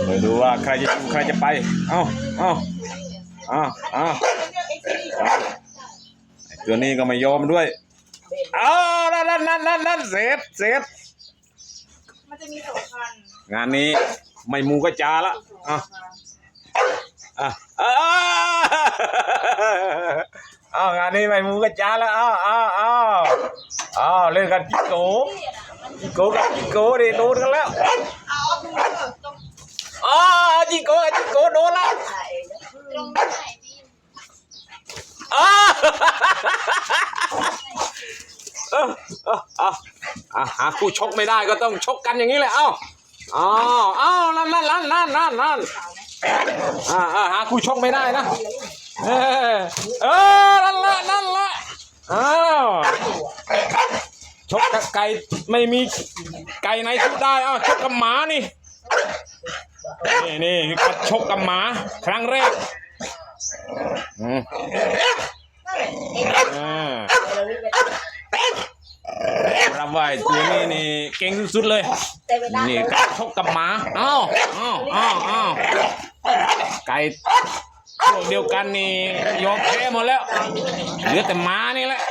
เดี๋ยวดูว่าใครจะอยู่ใครจะไปเอาตัวนี้ก็ไม่ยอมด้วยนั่นเสร็จมันจะมีสองพันงานนี้ไม่มูก็จาละงานนี้ไม่มูก็จาละเล่นกันจิโก้กับจิโก้ดิโดนกันแล้วจิโก้โดนแล้วตรงไหนดีหาคู่ชกไม่ได้ก็ต้องชกกันอย่างนี้แหละนั่นหาคู่ชกไม่ได้นะนั่นละชกกับไก่ไม่มีไก่ไหนสู้ได้ชกกับหมานี่คือชกกับหมาครั้งแรกรับไว้ตัวนี้นี่เก่งสุดเลยนี่การชกกับหมาไก่พวกเดียวกันนี่ยอมแพ้หมดแล้วเหลือแต่หมานี่แหละ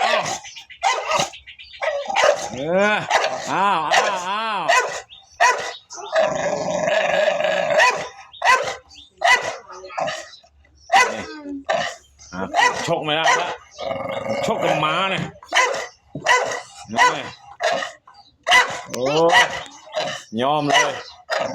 ชกไม่ได้แล้วชกกับหมาเนี่ยโอ้ยยอมเลย